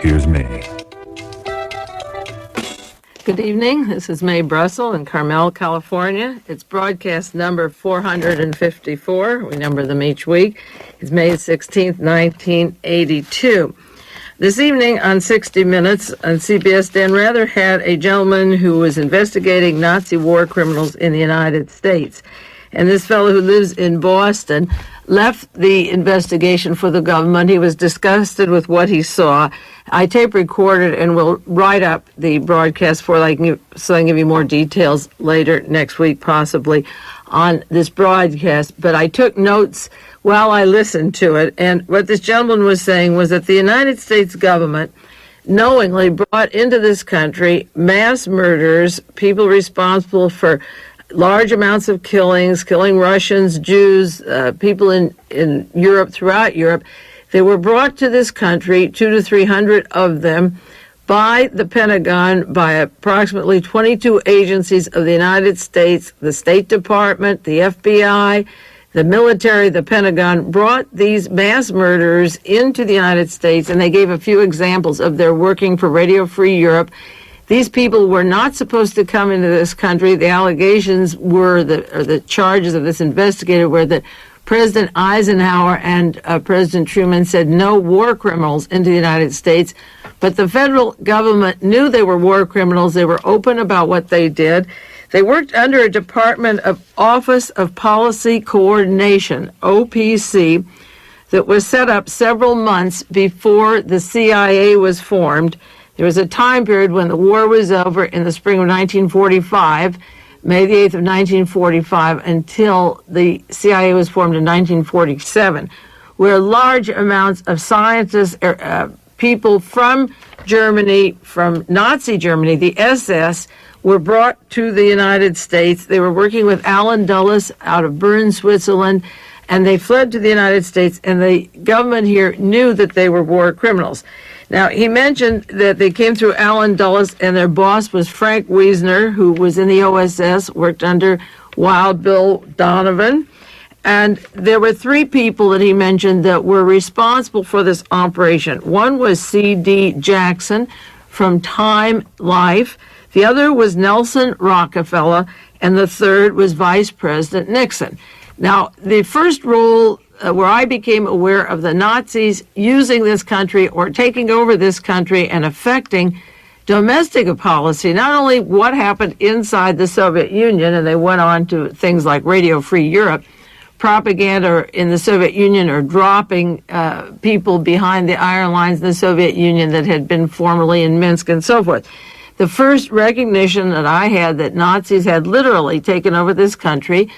Here's Mae. Good evening. This is Mae Brussell in Carmel, California. It's broadcast number 454. We number them each week. It's May 16th, 1982. This evening on 60 Minutes on CBS, Dan Rather had a gentleman who was investigating Nazi war criminals in the United States. And this fellow who lives in Boston left the investigation for the government. He was disgusted with what he saw. I tape recorded and will write up the broadcast so I can give you more details later next week, possibly, on this broadcast. But I took notes while I listened to it. And what this gentleman was saying was that the United States government knowingly brought into this country mass murderers, people responsible for large amounts of killings, killing Russians, Jews, people in Europe, throughout Europe. They were brought to this country, 200 to 300 of them, by the Pentagon, by approximately 22 agencies of the United States, the State Department, the FBI, the military, the Pentagon, brought these mass murderers into the United States, and they gave a few examples of their working for Radio Free Europe. These people were not supposed to come into this country. The allegations were, the charges of this investigator were that President Eisenhower and President Truman said no war criminals into the United States, but the federal government knew they were war criminals. They were open about what they did. They worked under a Department of Office of Policy Coordination, OPC, that was set up several months before the CIA was formed. There was a time period when the war was over in the spring of 1945, May the 8th of 1945, until the CIA was formed in 1947, where large amounts of scientists, people from Germany, from Nazi Germany, the SS, were brought to the United States. They were working with Alan Dulles out of Bern, Switzerland, and they fled to the United States, and the government here knew that they were war criminals. Now, he mentioned that they came through Alan Dulles, and their boss was Frank Wiesner, who was in the OSS, worked under Wild Bill Donovan. And there were three people that he mentioned that were responsible for this operation. One was C.D. Jackson from Time Life. The other was Nelson Rockefeller. And the third was Vice President Nixon. Now, the first role where I became aware of the Nazis using this country or taking over this country and affecting domestic policy, not only what happened inside the Soviet Union, and they went on to things like Radio Free Europe, propaganda in the Soviet Union or dropping people behind the iron lines in the Soviet Union that had been formerly in Minsk and so forth. The first recognition that I had that Nazis had literally taken over this country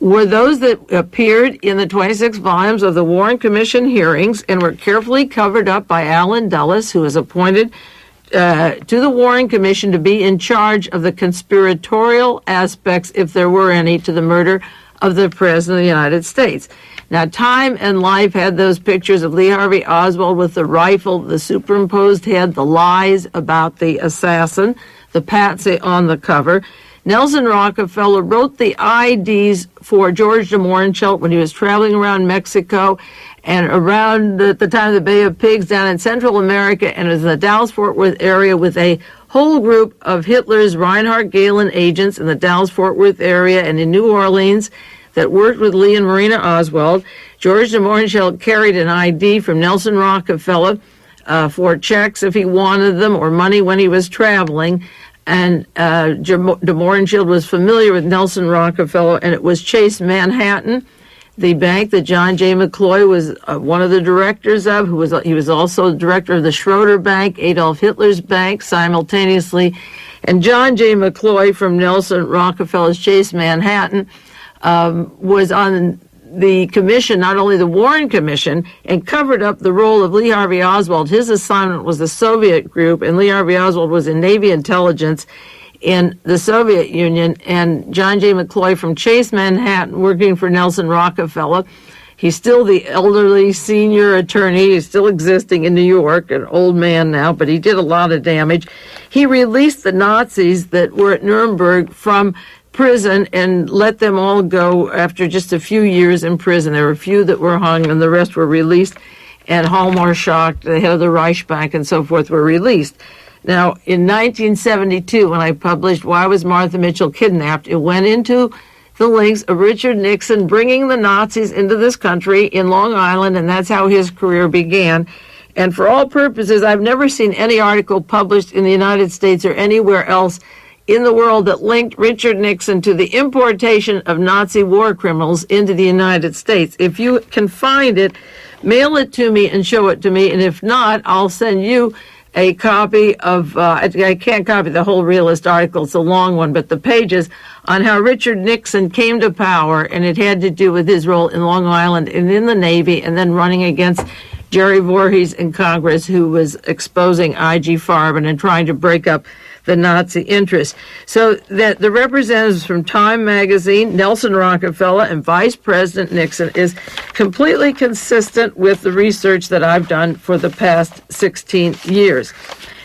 were those that appeared in the 26 volumes of the Warren Commission hearings and were carefully covered up by Alan Dulles, who was appointed to the Warren Commission to be in charge of the conspiratorial aspects, if there were any, to the murder of the President of the United States. Now, Time and Life had those pictures of Lee Harvey Oswald with the rifle, the superimposed head, the lies about the assassin, the patsy on the cover. Nelson Rockefeller wrote the IDs for George de Mohrenschildt when he was traveling around Mexico and around the time of the Bay of Pigs down in Central America, and was in the Dallas-Fort Worth area with a whole group of Hitler's Reinhard Gehlen agents in the Dallas-Fort Worth area and in New Orleans that worked with Lee and Marina Oswald. George de Mohrenschildt carried an ID from Nelson Rockefeller for checks if he wanted them or money when he was traveling. And de Mohrenschildt was familiar with Nelson Rockefeller, and it was Chase Manhattan, the bank that John J. McCloy was one of the directors of. He was also the director of the Schroeder Bank, Adolf Hitler's bank, simultaneously. And John J. McCloy from Nelson Rockefeller's Chase Manhattan was on the commission, not only the Warren Commission, and covered up the role of Lee Harvey Oswald. His assignment was the Soviet group, and Lee Harvey Oswald was in Navy intelligence in the Soviet Union, and John J. McCloy from Chase Manhattan working for Nelson Rockefeller. He's still the elderly senior attorney. He's still existing in New York, an old man now, but he did a lot of damage. He released the Nazis that were at Nuremberg from prison and let them all go after just a few years in prison. There were a few that were hung and the rest were released. and Hallmark, the head of the Reichsbank and so forth, were released. Now, in 1972, when I published Why Was Martha Mitchell Kidnapped, it went into the links of Richard Nixon bringing the Nazis into this country in Long Island, and that's how his career began. And for all purposes, I've never seen any article published in the United States or anywhere else in the world that linked Richard Nixon to the importation of Nazi war criminals into the United States. If you can find it, mail it to me and show it to me, and if not, I'll send you a copy of, I can't copy the whole Realist article, it's a long one, but the pages on how Richard Nixon came to power, and it had to do with his role in Long Island and in the Navy, and then running against Jerry Voorhees in Congress, who was exposing I.G. Farben and trying to break up the Nazi interest. So that the representatives from Time magazine, Nelson Rockefeller, and Vice President Nixon is completely consistent with the research that I've done for the past 16 years.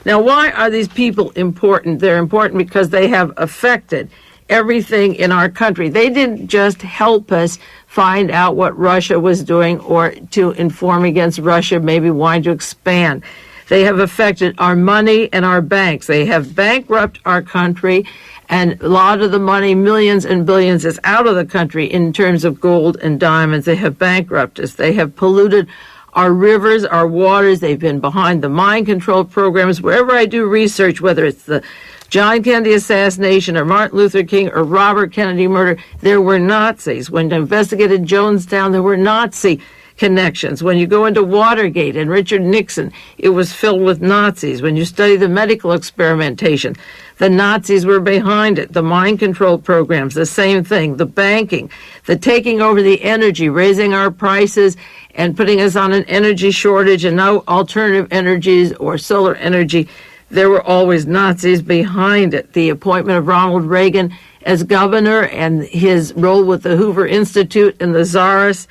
Now, why are these people important? They're important because they have affected everything in our country. They didn't just help us find out what Russia was doing or to inform against Russia, maybe wanting to expand. They have affected our money and our banks. They have bankrupted our country, and a lot of the money, millions and billions, is out of the country in terms of gold and diamonds. They have bankrupted us. They have polluted our rivers, our waters. They've been behind the mind control programs. Wherever I do research, whether it's the John Kennedy assassination or Martin Luther King or Robert Kennedy murder, there were Nazis. When they investigated Jonestown, there were Nazi connections. When you go into Watergate and Richard Nixon, it was filled with Nazis. When you study the medical experimentation, the Nazis were behind it. The mind control programs, the same thing. The banking, the taking over the energy, raising our prices and putting us on an energy shortage and no alternative energies or solar energy. There were always Nazis behind it. The appointment of Ronald Reagan as governor and his role with the Hoover Institute and the Tsarists,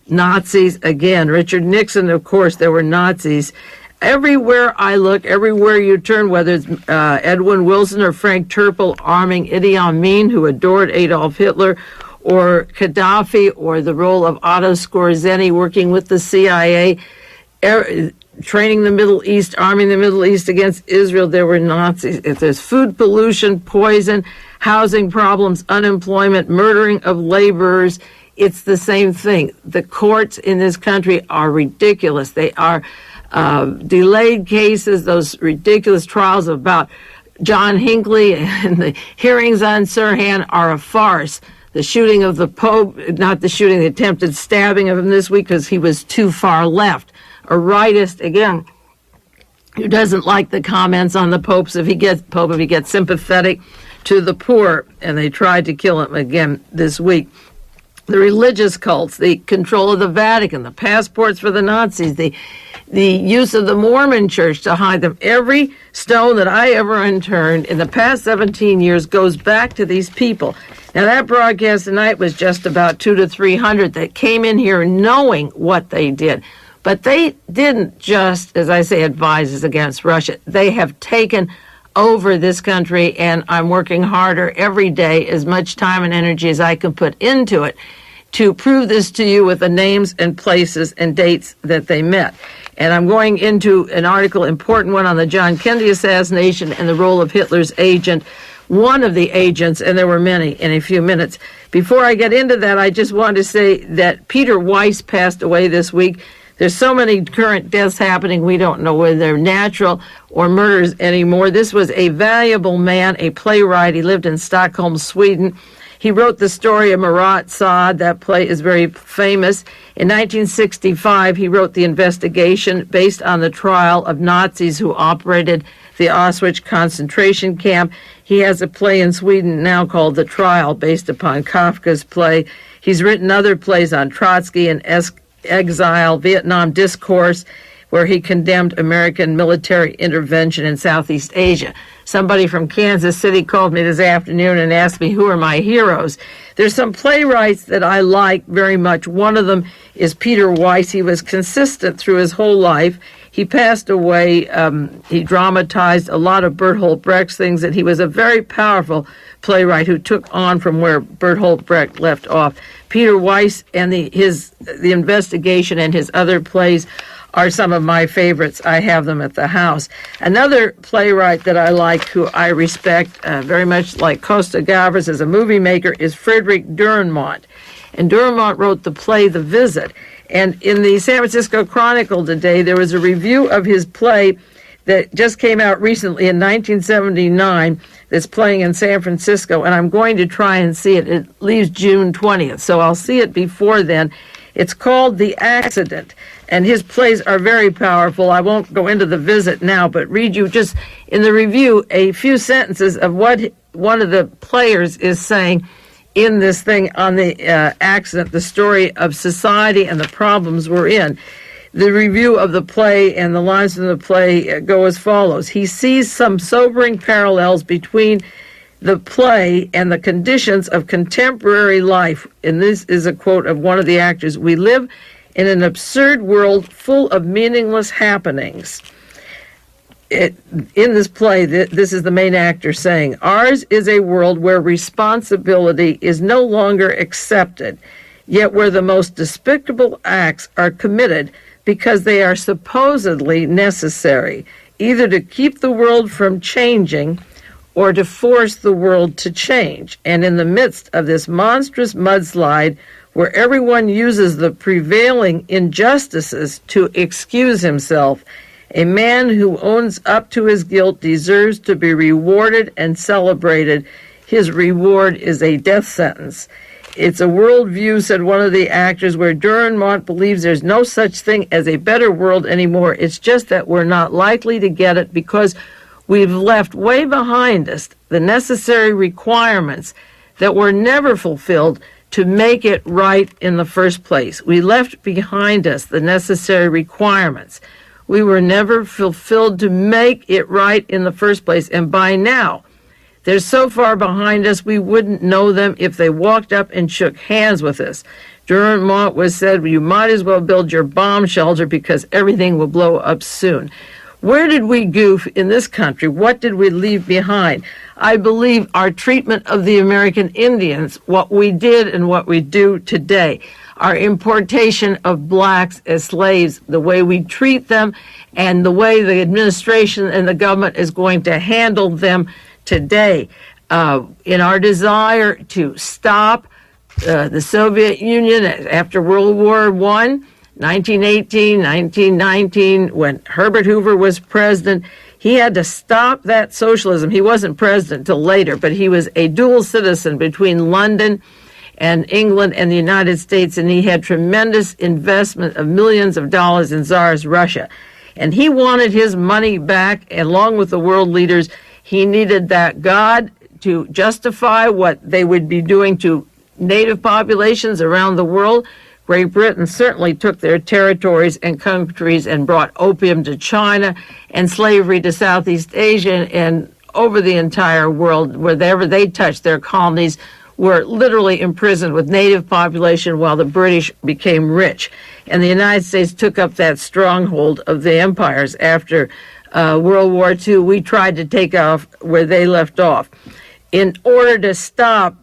Nazis again. Richard Nixon, of course, there were Nazis. Everywhere I look, everywhere you turn, whether it's Edwin Wilson or Frank Turple arming Idi Amin, who adored Adolf Hitler, or Gaddafi, or the role of Otto Skorzeny working with the CIA, training the Middle East, arming the Middle East against Israel, there were Nazis. If there's food pollution, poison, housing problems, unemployment, murdering of laborers, it's the same thing. The courts in this country are ridiculous. They are delayed cases, those ridiculous trials about John Hinckley and the hearings on Sirhan are a farce. The shooting of the Pope, not the shooting, the attempted stabbing of him this week because he was too far left. A rightist, again, who doesn't like the comments on the Pope if he gets sympathetic to the poor, and they tried to kill him again this week. The religious cults, the control of the Vatican, the passports for the Nazis, the use of the Mormon church to hide them. Every stone that I ever unturned in the past 17 years goes back to these people. Now, that broadcast tonight was just about 200 to 300 that came in here knowing what they did. But they didn't just, as I say, advise us against Russia. They have taken over this country, and I'm working harder every day, as much time and energy as I can put into it, to prove this to you with the names and places and dates that they met. And I'm going into an article, important one, on the John Kennedy assassination and the role of Hitler's agent, one of the agents, and there were many, in a few minutes. Before I get into that, I just want to say that Peter Weiss passed away this week. There's so many current deaths happening, we don't know whether they're natural or murders anymore. This was a valuable man, a playwright. He lived in Stockholm, Sweden. He wrote the story of Marat Sade. That play is very famous. In 1965, he wrote The Investigation, based on the trial of Nazis who operated the Auschwitz concentration camp. He has a play in Sweden now called The Trial, based upon Kafka's play. He's written other plays on Trotsky and Exile, Vietnam Discourse, where he condemned American military intervention in Southeast Asia. Somebody from Kansas City called me this afternoon and asked me who are my heroes. There's some playwrights that I like very much. One of them is Peter Weiss. He was consistent through his whole life. He passed away. He dramatized a lot of Bertolt Brecht's things, and he was a very powerful playwright who took on from where Bertolt Brecht left off. Peter Weiss and the Investigation and his other plays are some of my favorites. I have them at the house. Another playwright that I like, who I respect very much like Costa Gavras as a movie maker, is Frederick Dürrenmatt. And Dürrenmatt wrote the play The Visit. And in the San Francisco Chronicle today, there was a review of his play that just came out recently in 1979 that's playing in San Francisco, and I'm going to try and see it. It leaves June 20th, so I'll see it before then. It's called The Accident, and his plays are very powerful. I won't go into The Visit now, but read you just in the review a few sentences of what one of the players is saying in this thing on the accident, the story of society and the problems we're in. The review of the play and the lines from the play go as follows. He sees some sobering parallels between the play and the conditions of contemporary life. And this is a quote of one of the actors. We live in an absurd world full of meaningless happenings. In this play, this is the main actor saying, ours is a world where responsibility is no longer accepted, yet where the most despicable acts are committed because they are supposedly necessary, either to keep the world from changing or to force the world to change. And in the midst of this monstrous mudslide, where everyone uses the prevailing injustices to excuse himself, a man who owns up to his guilt deserves to be rewarded and celebrated. His reward is a death sentence. It's a worldview, said one of the actors, where Dürrenmatt believes there's no such thing as a better world anymore. It's just that we're not likely to get it because we've left way behind us the necessary requirements that were never fulfilled to make it right in the first place. We left behind us the necessary requirements. We were never fulfilled to make it right in the first place. And by now, they're so far behind us, we wouldn't know them if they walked up and shook hands with us. Dürrenmatt was said, you might as well build your bomb shelter because everything will blow up soon. Where did we goof in this country? What did we leave behind? I believe our treatment of the American Indians, what we did and what we do today, our importation of blacks as slaves, the way we treat them, and the way the administration and the government is going to handle them today, in our desire to stop the Soviet Union after World War I, 1918, 1919, when Herbert Hoover was president. He had to stop that socialism. He wasn't president till later, but he was a dual citizen between London and England and the United States, and he had tremendous investment of millions of dollars in Tsarist Russia. And he wanted his money back, along with the world leaders. He needed that God to justify what they would be doing to native populations around the world. Great Britain certainly took their territories and countries and brought opium to China and slavery to Southeast Asia and over the entire world. Wherever they touched, their colonies were literally imprisoned with native population while the British became rich. And the United States took up that stronghold of the empires after World War II. We tried to take off where they left off. In order to stop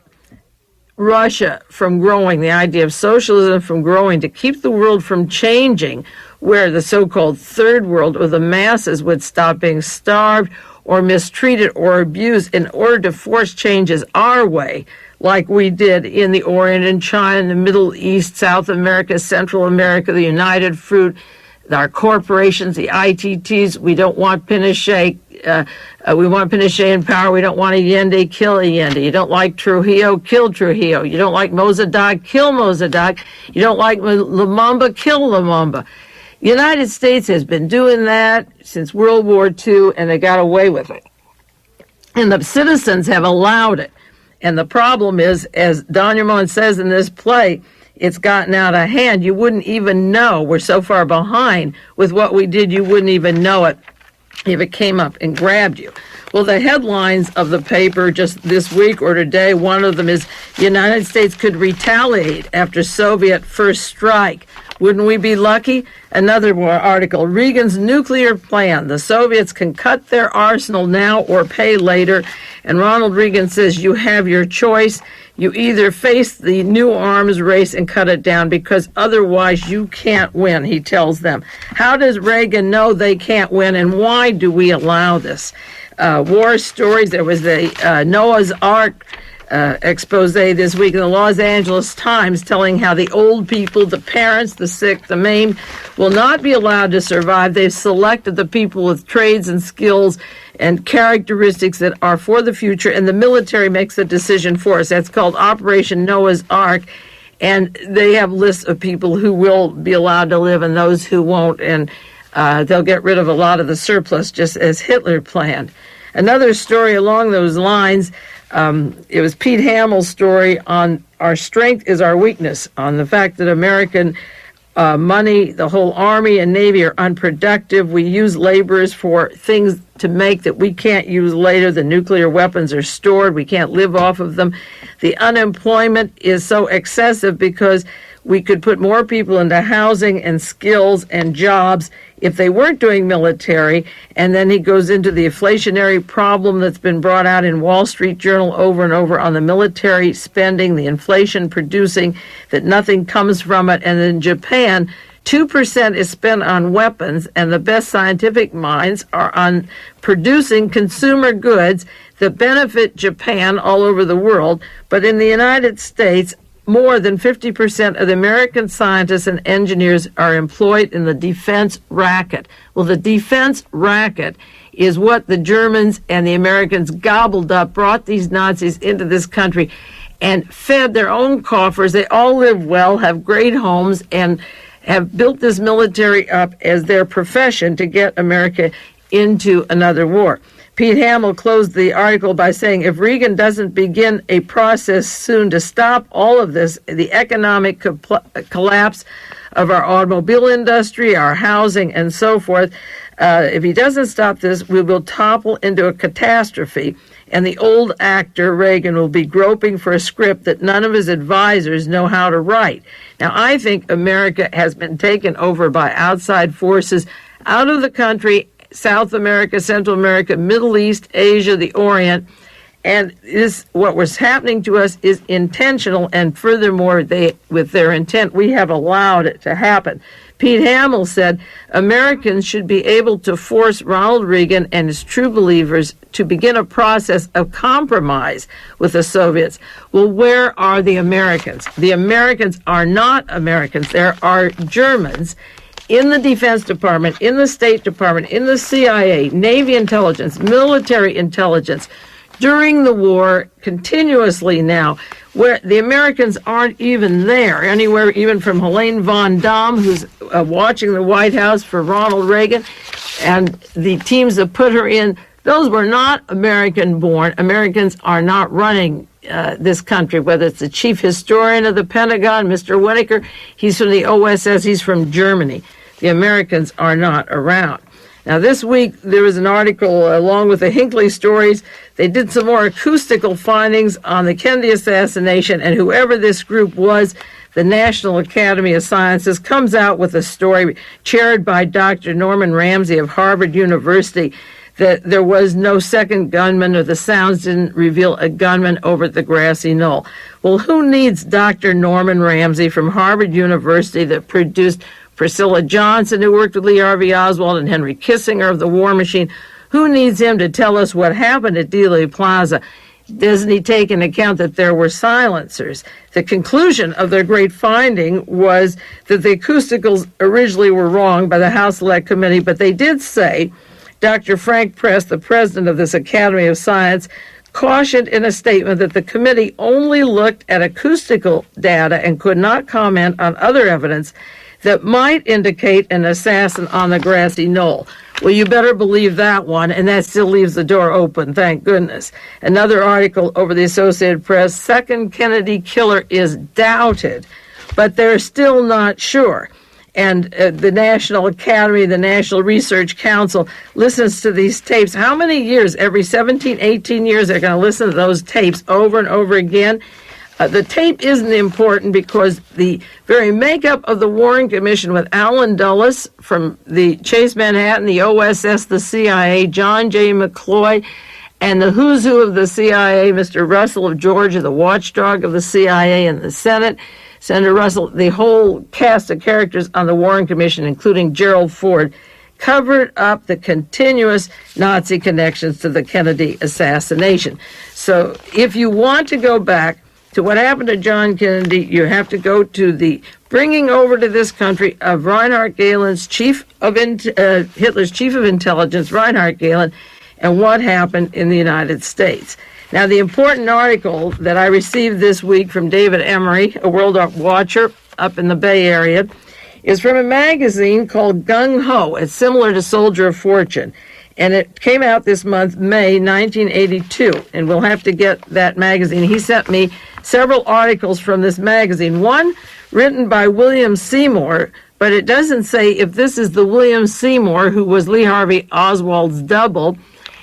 Russia from growing, the idea of socialism from growing, to keep the world from changing, where the so-called third world or the masses would stop being starved or mistreated or abused, in order to force changes our way, like we did in the Orient and China, the Middle East, South America, Central America, the United Fruit, our corporations, the ITTs. We don't want Pinochet. We want Pinochet in power. We don't want Allende. Kill Allende. You don't like Trujillo. Kill Trujillo. You don't like Mossadegh. Kill Mossadegh. You don't like Lumumba. Kill Lumumba. The United States has been doing that since World War II, and they got away with it. And the citizens have allowed it. And the problem is, as Don Ramon says in this play, it's gotten out of hand. You wouldn't even know. We're so far behind with what we did, you wouldn't even know it if it came up and grabbed you. Well, the headlines of the paper just this week or today, one of them is, the United States could retaliate after Soviet first strike. Wouldn't we be lucky? Another article, Reagan's nuclear plan. The Soviets can cut their arsenal now or pay later. And Ronald Reagan says you have your choice. You either face the new arms race and cut it down, because otherwise you can't win, he tells them. How does Reagan know they can't win, and why do we allow this? War stories. There was the Noah's Ark expose this week in the Los Angeles Times, telling how the old people, the parents, the sick, the maimed, will not be allowed to survive. They've selected the people with trades and skills and characteristics that are for the future, and the military makes the decision for us. That's called Operation Noah's Ark, and they have lists of people who will be allowed to live and those who won't, and they'll get rid of a lot of the surplus, just as Hitler planned. Another story along those lines, it was Pete Hamill's story on our strength is our weakness, on the fact that American money, the whole Army and Navy are unproductive. We use laborers for things to make that we can't use later. The nuclear weapons are stored. We can't live off of them. The unemployment is so excessive because we could put more people into housing and skills and jobs if they weren't doing military. And then he goes into the inflationary problem that's been brought out in Wall Street Journal over and over on the military spending, the inflation producing that nothing comes from it. And in Japan, 2% is spent on weapons, and the best scientific minds are on producing consumer goods that benefit Japan all over the world. But in the United States, more than 50% of the American scientists and engineers are employed in the defense racket. Well, the defense racket is what the Germans and the Americans gobbled up, brought these Nazis into this country, and fed their own coffers. They all live well, have great homes, and have built this military up as their profession to get America into another war. Pete Hamill closed the article by saying, if Reagan doesn't begin a process soon to stop all of this, the economic collapse of our automobile industry, our housing, and so forth, if he doesn't stop this, we will topple into a catastrophe, and the old actor, Reagan, will be groping for a script that none of his advisors know how to write. Now, I think America has been taken over by outside forces out of the country, South America, Central America, Middle East, Asia, the Orient, and what was happening to us is intentional, and furthermore, with their intent, we have allowed it to happen. Pete Hamill said Americans should be able to force Ronald Reagan and his true believers to begin a process of compromise with the Soviets. Well, where are the Americans? The Americans are not Americans. There are Germans in the Defense Department, in the State Department, in the CIA, Navy intelligence, military intelligence, during the war, continuously now, where the Americans aren't even there anywhere, even from Helene von Damme, who's watching the White House for Ronald Reagan, and the teams that put her in, those were not American-born. Americans are not running this country, whether it's the chief historian of the Pentagon, Mr. Whitaker, he's from the OSS, he's from Germany. The Americans are not around. Now, this week, there was an article along with the Hinckley stories. They did some more acoustical findings on the Kennedy assassination, and whoever this group was, the National Academy of Sciences, comes out with a story chaired by Dr. Norman Ramsey of Harvard University that there was no second gunman, or the sounds didn't reveal a gunman over at the grassy knoll. Well, who needs Dr. Norman Ramsey from Harvard University that produced Priscilla Johnson, who worked with Lee Harvey Oswald, and Henry Kissinger of the War Machine? Who needs him to tell us what happened at Dealey Plaza? Doesn't he take into account that there were silencers? The conclusion of their great finding was that the acousticals originally were wrong by the House Select Committee, but they did say, Dr. Frank Press, the president of this Academy of Science, cautioned in a statement that the committee only looked at acoustical data and could not comment on other evidence that might indicate an assassin on the grassy knoll. Well, you better believe that one, and that still leaves the door open, thank goodness. Another article over the Associated Press, second Kennedy killer is doubted, but they're still not sure. And the National Academy, the National Research Council listens to these tapes. How many years? Every 17, 18 years, they're going to listen to those tapes over and over again. The tape isn't important because the very makeup of the Warren Commission with Alan Dulles from the Chase Manhattan, the OSS, the CIA, John J. McCloy, and the who's who of the CIA, Mr. Russell of Georgia, the watchdog of the CIA and the Senate, Senator Russell, the whole cast of characters on the Warren Commission, including Gerald Ford, covered up the continuous Nazi connections to the Kennedy assassination. So if you want to go back to what happened to John Kennedy, you have to go to the bringing over to this country of Reinhard Gehlen's Hitler's chief of intelligence, Reinhard Gehlen, and what happened in the United States. Now, the important article that I received this week from David Emery, a World Watcher up in the Bay Area, is from a magazine called Gung Ho. It's similar to Soldier of Fortune. And it came out this month, May 1982. And we'll have to get that magazine. He sent me several articles from this magazine. One written by William Seymour, but it doesn't say if this is the William Seymour who was Lee Harvey Oswald's double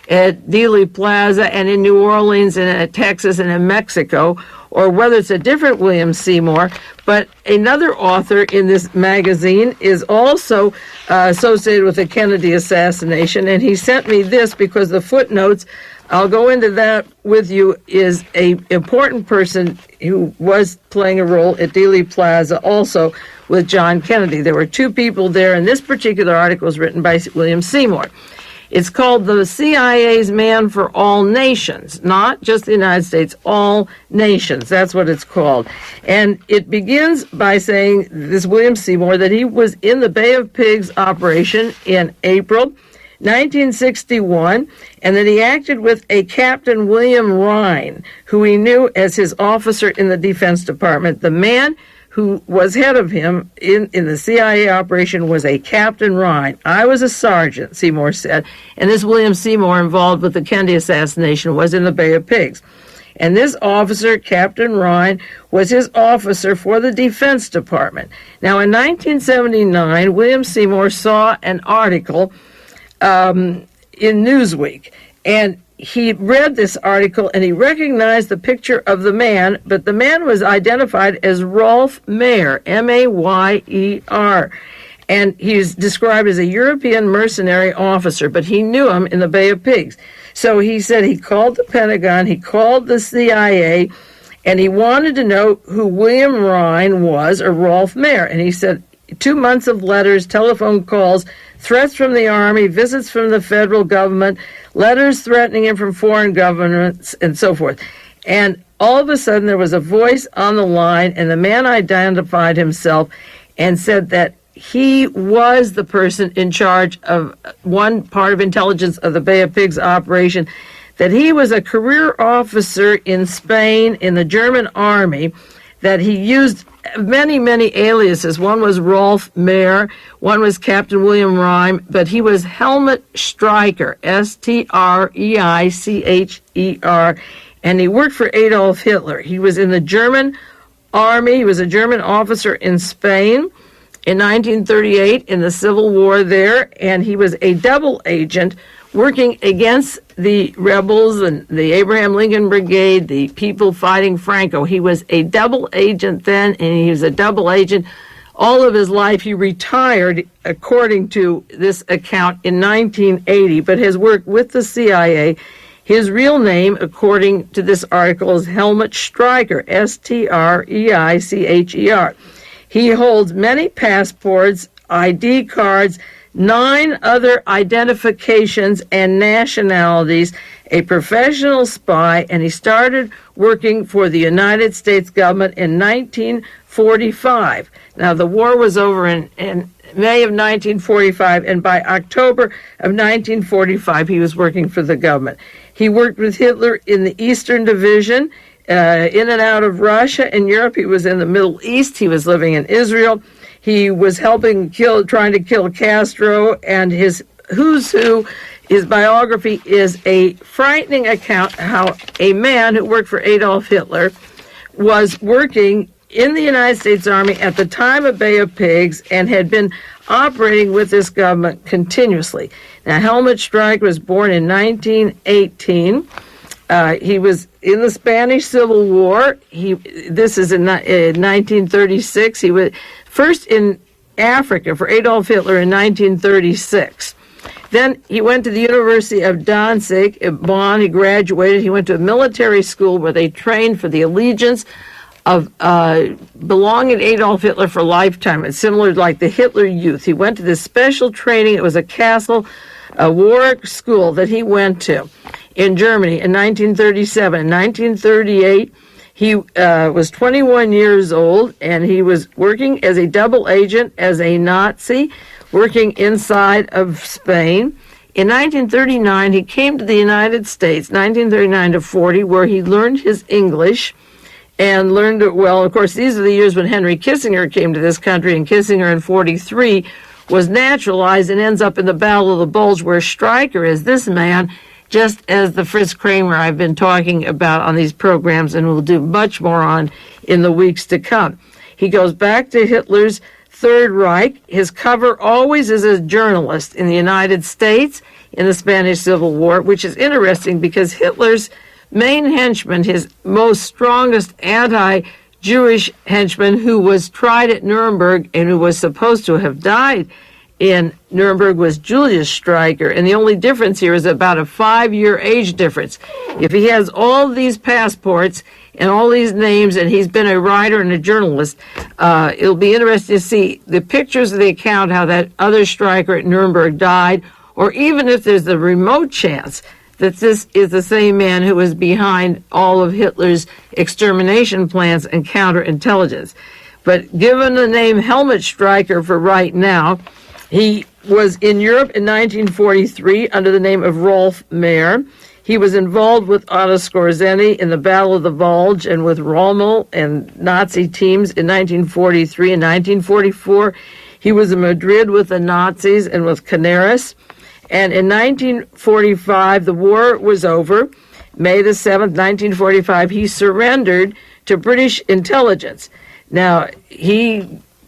at Dealey Plaza and in New Orleans and at Texas and in Mexico, or whether it's a different William Seymour. But another author in this magazine is also associated with the Kennedy assassination, and he sent me this because the footnotes, I'll go into that with you, is a important person who was playing a role at Dealey Plaza also with John Kennedy. There were two people there, and this particular article was written by William Seymour. It's called The CIA's Man for All Nations, not just the United States, all nations. That's what it's called. And it begins by saying, this William Seymour, that he was in the Bay of Pigs operation in April 1961, and that he acted with a Captain William Rhine, who he knew as his officer in the Defense Department. The man who was head of him in the CIA operation was a Captain Rhine. I was a sergeant, Seymour said, and this William Seymour involved with the Kennedy assassination was in the Bay of Pigs. And this officer, Captain Rhine, was his officer for the Defense Department. Now, in 1979, William Seymour saw an article in Newsweek, and he read this article and he recognized the picture of the man, but the man was identified as Rolf Mayer, M-A-Y-E-R. And he's described as a European mercenary officer, but he knew him in the Bay of Pigs. So he said he called the Pentagon, he called the CIA, and he wanted to know who William Rhine was, or Rolf Mayer. And he said 2 months of letters, telephone calls, threats from the Army, visits from the federal government, letters threatening him from foreign governments, and so forth. And all of a sudden, there was a voice on the line, and the man identified himself and said that he was the person in charge of one part of intelligence of the Bay of Pigs operation, that he was a career officer in Spain in the German Army, that he used many, many aliases. One was Rolf Mayer, one was Captain William Rhine, but he was Helmut Streicher, S-T-R-E-I-C-H-E-R, and he worked for Adolf Hitler. He was in the German Army. He was a German officer in Spain in 1938 in the Civil War there, and he was a double agent working against the rebels and the Abraham Lincoln Brigade, the people fighting Franco. He was a double agent then, and he was a double agent all of his life. He retired, according to this account, in 1980, but has worked with the CIA. His real name, according to this article, is Helmut Streicher, S-T-R-E-I-C-H-E-R. He holds many passports, ID cards, 9 other identifications and nationalities, a professional spy, and he started working for the United States government in 1945. Now, the war was over in May of 1945, and by October of 1945, he was working for the government. He worked with Hitler in the Eastern Division, in and out of Russia and Europe. He was in the Middle East. He was living in Israel. He was trying to kill Castro, and his who's who, his biography is a frightening account how a man who worked for Adolf Hitler was working in the United States Army at the time of Bay of Pigs and had been operating with this government continuously. Now, Helmut Streicher was born in 1918, He was in the Spanish Civil War. This is in 1936. He was first in Africa for Adolf Hitler in 1936. Then he went to the University of Danzig in Bonn. He graduated. He went to a military school where they trained for the allegiance of belonging to Adolf Hitler for a lifetime. It's similar to like the Hitler Youth. He went to this special training. It was a castle, a war school that he went to in Germany in 1937. In 1938, he was 21 years old, and he was working as a double agent, as a Nazi, working inside of Spain. In 1939, he came to the United States, 1939 to 40, where he learned his English and learned it well. Of course, these are the years when Henry Kissinger came to this country, and Kissinger in 43 was naturalized and ends up in the Battle of the Bulge, where Stryker is this man, just as the Fritz Kramer I've been talking about on these programs and will do much more on in the weeks to come. He goes back to Hitler's Third Reich. His cover always is a journalist in the United States in the Spanish Civil War, which is interesting because Hitler's main henchman, his most strongest anti-Jewish henchman, who was tried at Nuremberg and who was supposed to have died in Nuremberg, was Julius Stryker. And the only difference here is about a 5-year age difference. If he has all these passports and all these names, and he's been a writer and a journalist, it'll be interesting to see the pictures of the account how that other Stryker at Nuremberg died, or even if there's a remote chance that this is the same man who was behind all of Hitler's extermination plans and counterintelligence. But given the name Helmut Stryker for right now, he was in Europe in 1943 under the name of Rolf Mayer. He was involved with Otto Skorzeny in the Battle of the Bulge and with Rommel and Nazi teams in 1943 and 1944. He was in Madrid with the Nazis and with Canaris. And in 1945, the war was over. May the 7th, 1945, he surrendered to British intelligence. Now, he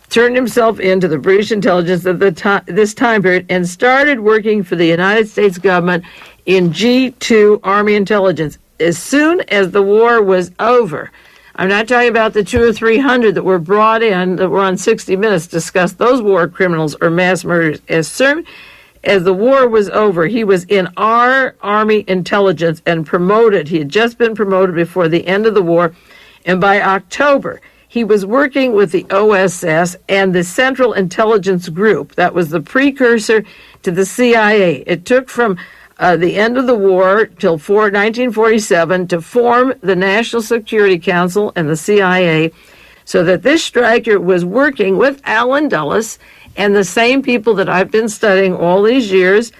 turned himself into the British intelligence at this time period and started working for the United States government in G2 Army intelligence. As soon as the war was over, I'm not talking about the 200 or 300 that were brought in that were on 60 Minutes to discuss those war criminals or mass murders. As soon as the war was over, he was in our Army intelligence and promoted. He had just been promoted before the end of the war, and by October, he was working with the OSS and the Central Intelligence Group. That was the precursor to the CIA. It took from the end of the war till 1947 to form the National Security Council and the CIA, so that this Stryker was working with Allen Dulles and the same people that I've been studying all these years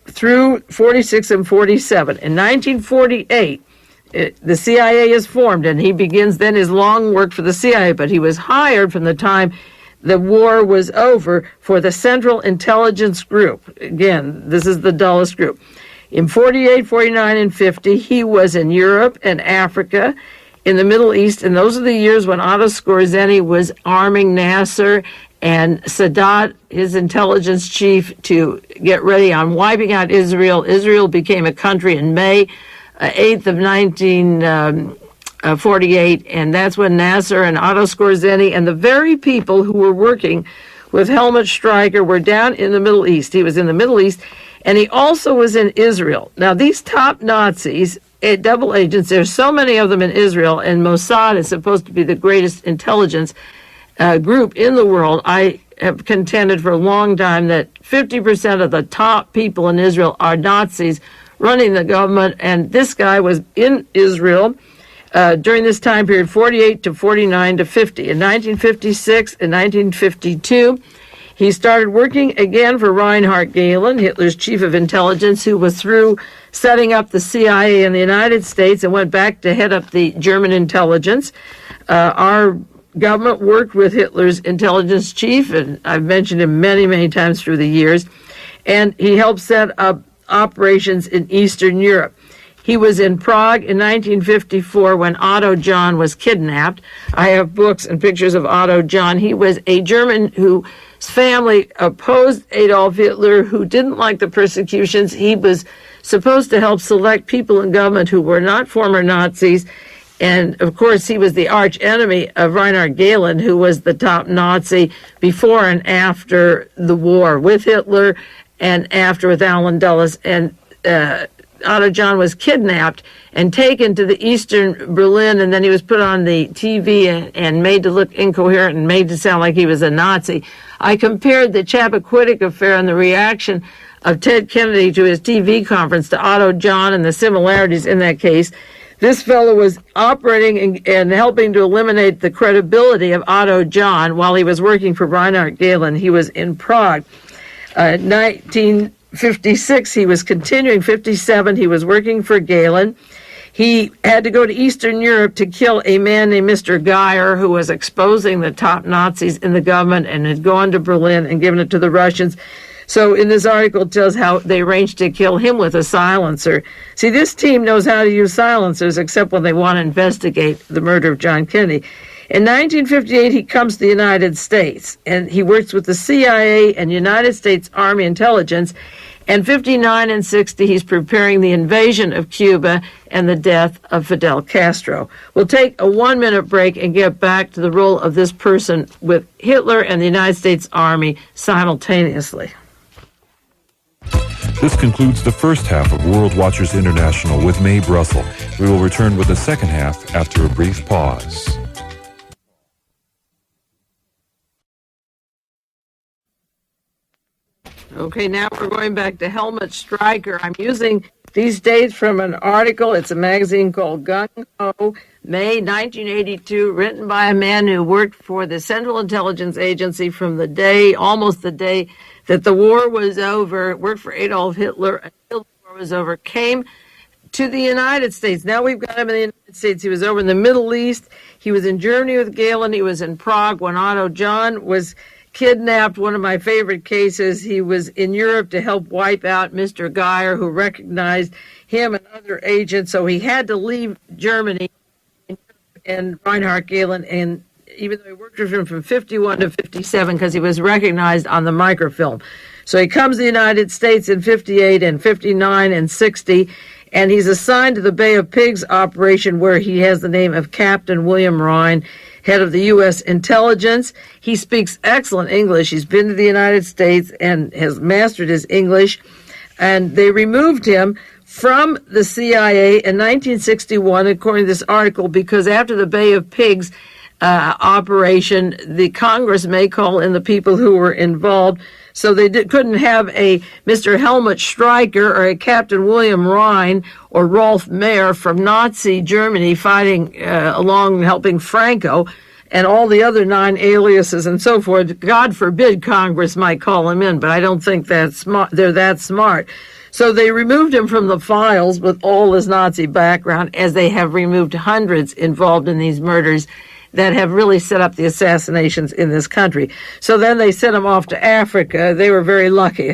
through 46 and 47. In 1948, the CIA is formed, and he begins then his long work for the CIA, but he was hired from the time the war was over for the Central Intelligence Group. Again, this is the Dulles Group. In 48, 49, and 50, he was in Europe and Africa, in the Middle East, and those are the years when Otto Skorzeny was arming Nasser and Sadat, his intelligence chief, to get ready on wiping out Israel. Israel became a country in May 8th of 1948, and that's when Nasser and Otto Skorzeny and the very people who were working with Helmut Stryker were down in the Middle East. He was in the Middle East, and he also was in Israel. Now, these top Nazis, double agents, there's so many of them in Israel, and Mossad is supposed to be the greatest intelligence group in the world. I have contended for a long time that 50% of the top people in Israel are Nazis running the government, and this guy was in Israel during this time period, 48 to 49 to 50. In 1956 and 1952, he started working again for Reinhard Gehlen, Hitler's chief of intelligence, who was through setting up the CIA in the United States and went back to head up the German intelligence. Our government worked with Hitler's intelligence chief, and I've mentioned him many, many times through the years, and he helped set up operations in Eastern Europe. He was in Prague in 1954 when Otto John was kidnapped. I have books and pictures of Otto John. He was a German who family opposed Adolf Hitler, who didn't like the persecutions. He was supposed to help select people in government who were not former Nazis. And, of course, he was the arch enemy of Reinhard Gehlen, who was the top Nazi before and after the war with Hitler and after with Allen Dulles. And Otto John was kidnapped and taken to the eastern Berlin, and then he was put on the TV and made to look incoherent and made to sound like he was a Nazi. I compared the Chappaquiddick affair and the reaction of Ted Kennedy to his TV conference to Otto John and the similarities in that case. This fellow was operating and helping to eliminate the credibility of Otto John while he was working for Reinhard Gehlen. He was in Prague. 1956, he was continuing. 57, he was working for Gehlen. He had to go to Eastern Europe to kill a man named Mr. Geyer, who was exposing the top Nazis in the government, and had gone to Berlin and given it to the Russians. So in this article, it tells how they arranged to kill him with a silencer. See, this team knows how to use silencers, except when they want to investigate the murder of John Kennedy. In 1958, he comes to the United States, and he works with the CIA and United States Army Intelligence. And 59 and 60, he's preparing the invasion of Cuba and the death of Fidel Castro. We'll take a 1-minute break and get back to the role of this person with Hitler and the United States Army simultaneously. This concludes the first half of World Watchers International with Mae Brussell. We will return with the second half after a brief pause. Okay, now we're going back to Helmut Stryker. I'm using these dates from an article. It's a magazine called Gung Ho, May 1982, written by a man who worked for the Central Intelligence Agency from the day, almost the day that the war was over, worked for Adolf Hitler until the war was over, came to the United States. Now we've got him in the United States. He was over in the Middle East. He was in Germany with Gehlen. He was in Prague when Otto John was kidnapped. One of my favorite cases. He was in Europe to help wipe out Mr. Geyer, who recognized him and other agents. So he had to leave Germany and Reinhard Gehlen, and even though he worked with him from 51 to 57 because he was recognized on the microfilm. So he comes to the United States in 58 and 59 and 60, and he's assigned to the Bay of Pigs operation, where he has the name of Captain William Rhine, head of the U.S. intelligence. He speaks excellent English. He's been to the United States and has mastered his English. And they removed him from the CIA in 1961, according to this article, because after the Bay of Pigs operation, the Congress may call in the people who were involved. So they couldn't have a Mr. Helmut Stryker or a Captain William Rhine or Rolf Mayer from Nazi Germany fighting along helping Franco and all the other 9 aliases and so forth. God forbid Congress might call him in, but I don't think that's smart. They're that smart. So they removed him from the files with all his Nazi background, as they have removed hundreds involved in these murders that have really set up the assassinations in this country. So then they sent him off to Africa. They were very lucky.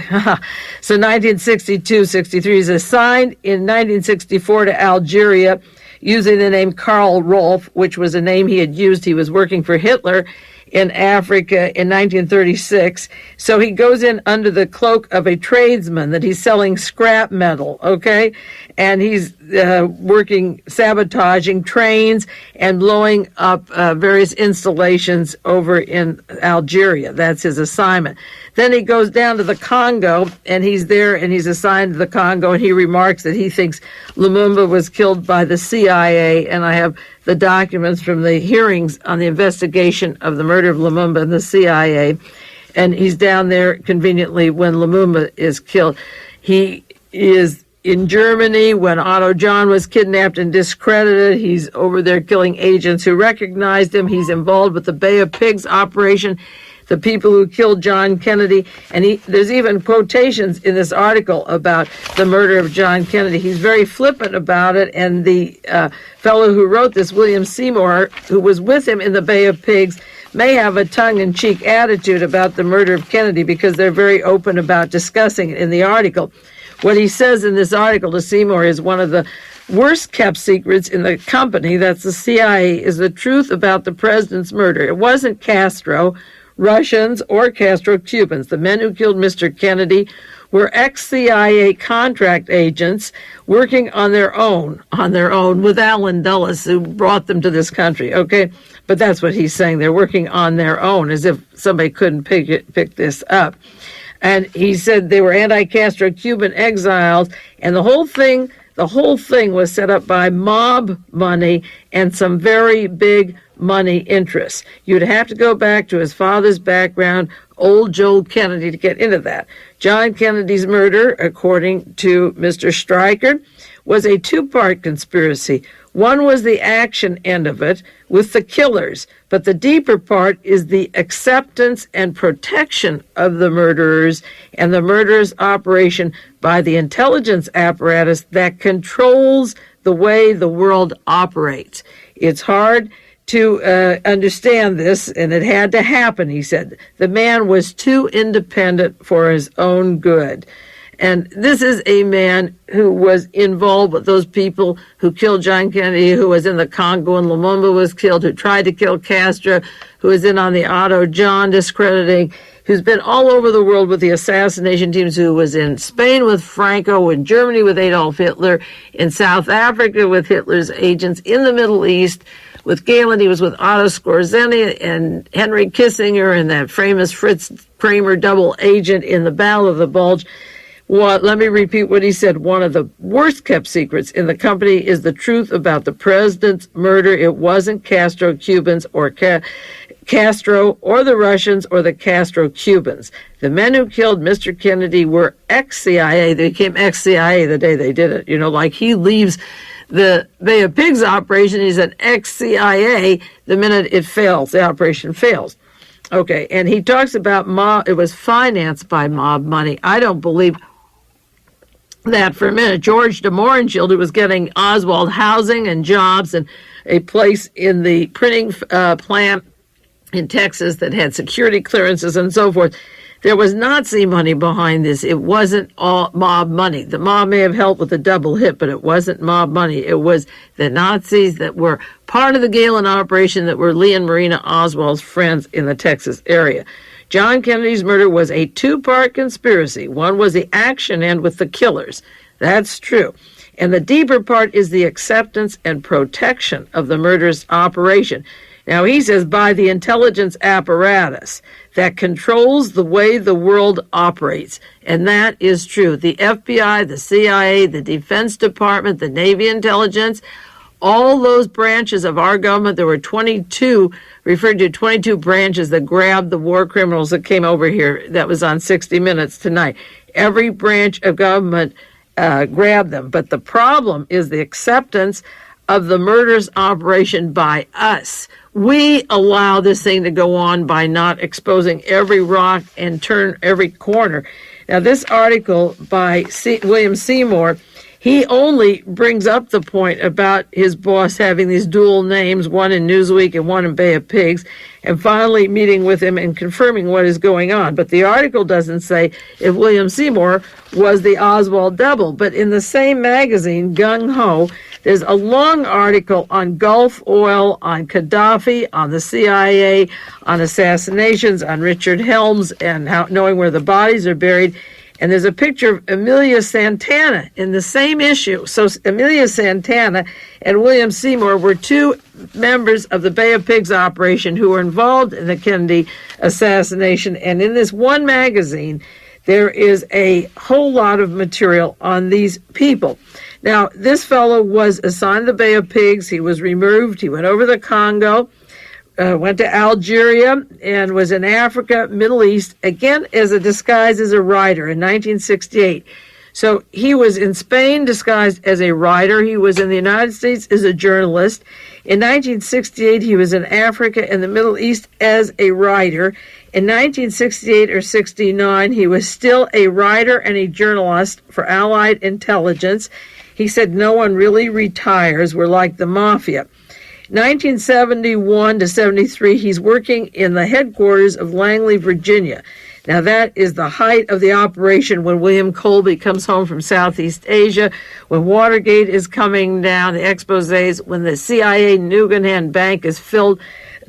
So 1962-63, he's assigned in 1964 to Algeria using the name Karl Rolf, which was a name he had used. He was working for Hitler in Africa in 1936. So he goes in under the cloak of a tradesman that he's selling scrap metal, okay? And he's working, sabotaging trains and blowing up various installations over in Algeria. That's his assignment. Then he goes down to the Congo, and he's there, and he's assigned to the Congo, and he remarks that he thinks Lumumba was killed by the CIA, and I have the documents from the hearings on the investigation of the murder of Lumumba and the CIA, and he's down there conveniently when Lumumba is killed. He is in Germany when Otto John was kidnapped and discredited. He's over there killing agents who recognized him. He's involved with the Bay of Pigs operation, the people who killed John Kennedy. And there's even quotations in this article about the murder of John Kennedy. He's very flippant about it. And the fellow who wrote this, William Seymour, who was with him in the Bay of Pigs, may have a tongue-in-cheek attitude about the murder of Kennedy because they're very open about discussing it in the article. What he says in this article to Seymour is one of the worst kept secrets in the company, that's the CIA, is the truth about the president's murder. It wasn't Castro. Russians, or Castro-Cubans. The men who killed Mr. Kennedy were ex-CIA contract agents working on their own with Allen Dulles, who brought them to this country, okay? But that's what he's saying. They're working on their own, as if somebody couldn't pick this up. And he said they were anti-Castro Cuban exiles, and the whole thing was set up by mob money and some very big money interests. You'd have to go back to his father's background, old Joe Kennedy, to get into that. John Kennedy's murder, according to Mr. Stryker, was a two-part conspiracy. One was the action end of it with the killers, but the deeper part is the acceptance and protection of the murderers and the murderous operation by the intelligence apparatus that controls the way the world operates. It's hard to understand this, and it had to happen, he said. The man was too independent for his own good. And this is a man who was involved with those people who killed John Kennedy, who was in the Congo and Lumumba was killed, who tried to kill Castro, who was in on the Otto John discrediting, who's been all over the world with the assassination teams, who was in Spain with Franco, in Germany with Adolf Hitler, in South Africa with Hitler's agents, in the Middle East with Galen. He was with Otto Skorzeny and Henry Kissinger and that famous Fritz Kramer double agent in the Battle of the Bulge. Well, let me repeat what he said. One of the worst kept secrets in the company is the truth about the president's murder. It wasn't Castro-Cubans or Castro or the Russians or the Castro-Cubans. The men who killed Mr. Kennedy were ex-CIA. They became ex-CIA the day they did it. You know, like he leaves the Bay of Pigs operation, he's an ex-CIA the minute it fails, the operation fails. Okay, and he talks about it was financed by mob money. I don't believe that for a minute. George de Mohrenschildt, who was getting Oswald housing and jobs and a place in the printing plant in Texas that had security clearances and so forth. There was Nazi money behind this. It wasn't all mob money. The mob may have helped with the double hit, but it wasn't mob money. It was the Nazis that were part of the Galen operation that were Lee and Marina Oswald's friends in the Texas area. John Kennedy's murder was a two-part conspiracy. One was the action end with the killers. That's true. And the deeper part is the acceptance and protection of the murderous operation. Now, he says by the intelligence apparatus that controls the way the world operates. And that is true. The FBI, the CIA, the Defense Department, the Navy intelligence, all those branches of our government, there were 22, referred to 22 branches that grabbed the war criminals that came over here. That was on 60 Minutes tonight. Every branch of government grabbed them. But the problem is the acceptance of the murderous operation by us. We allow this thing to go on by not exposing every rock and turn every corner. Now, this article by William Seymour, he only brings up the point about his boss having these dual names, one in Newsweek and one in Bay of Pigs, and finally meeting with him and confirming what is going on. But the article doesn't say if William Seymour was the Oswald double. But in the same magazine, Gung Ho, there's a long article on Gulf oil, on Gaddafi, on the CIA, on assassinations, on Richard Helms, and how knowing where the bodies are buried. And there's a picture of Amelia Santana in the same issue. So Amelia Santana and William Seymour were two members of the Bay of Pigs operation who were involved in the Kennedy assassination. And in this one magazine, there is a whole lot of material on these people. Now, this fellow was assigned the Bay of Pigs. He was removed. He went over the Congo, went to Algeria, and was in Africa, Middle East, again as a disguise as a writer in 1968. So he was in Spain disguised as a writer. He was in the United States as a journalist. In 1968, he was in Africa and the Middle East as a writer. In 1968 or 69, he was still a writer and a journalist for Allied intelligence. He said, no one really retires. We're like the mafia. 1971 to 73, he's working in the headquarters of Langley, Virginia. Now, that is the height of the operation when William Colby comes home from Southeast Asia, when Watergate is coming down, the exposés, when the CIA Nugan Bank is filled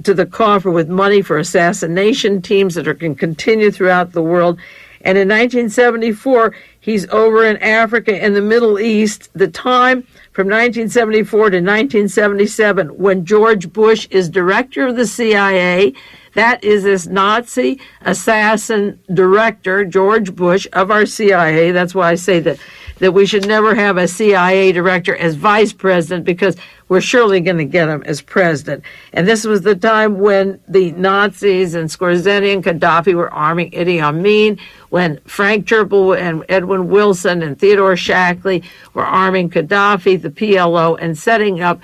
to the coffer with money for assassination teams that are going to continue throughout the world. And in 1974, he's over in Africa and the Middle East, the time from 1974 to 1977, when George Bush is director of the CIA. That is this Nazi assassin director, George Bush, of our CIA. That's why I say that we should never have a CIA director as vice president, because we're surely going to get him as president. And this was the time when the Nazis and Scorsese and Gaddafi were arming Idi Amin, when Frank Churchill and Edwin Wilson and Theodore Shackley were arming Gaddafi, the PLO, and setting up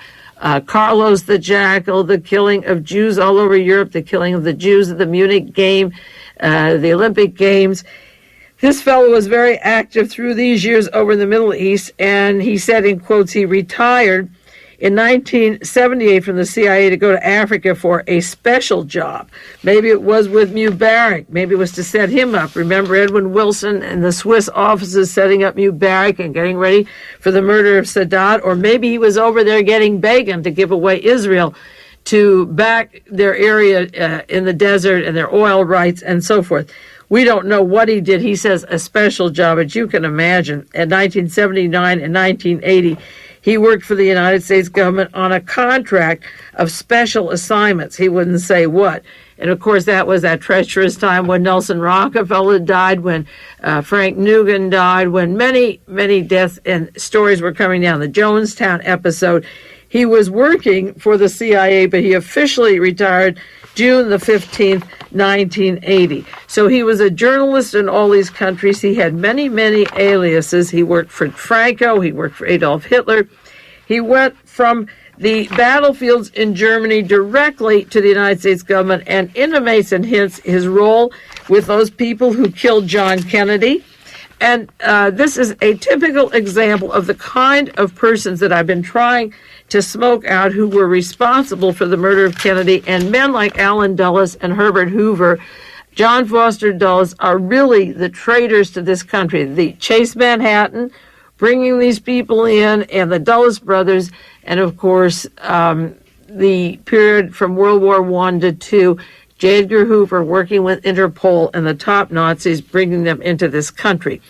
Carlos the Jackal, the killing of Jews all over Europe, the killing of the Jews at the Munich game, the Olympic Games. This fellow was very active through these years over in the Middle East, and he said, in quotes, he retired in 1978 from the CIA to go to Africa for a special job. Maybe it was with Mubarak. Maybe it was to set him up. Remember Edwin Wilson and the Swiss offices setting up Mubarak and getting ready for the murder of Sadat? Or maybe he was over there getting Begin to give away Israel to back their area in the desert and their oil rights and so forth. We don't know what he did. He says a special job, but you can imagine. In 1979 and 1980, he worked for the United States government on a contract of special assignments. He wouldn't say what. And, of course, that was that treacherous time when Nelson Rockefeller died, when Frank Nugent died, when many, many deaths and stories were coming down. The Jonestown episode. He was working for the CIA, but he officially retired June the 15th, 1980. So he was a journalist in all these countries. He had many, many aliases. He worked for Franco. He worked for Adolf Hitler. He went from the battlefields in Germany directly to the United States government and intimates and hints his role with those people who killed John Kennedy. And this is a typical example of the kind of persons that I've been trying to smoke out, who were responsible for the murder of Kennedy. And men like Allen Dulles and Herbert Hoover, John Foster Dulles, are really the traitors to this country. The Chase Manhattan, bringing these people in, and the Dulles brothers, and of course the period from World War I to II, J. Edgar Hoover working with Interpol and the top Nazis, bringing them into this country.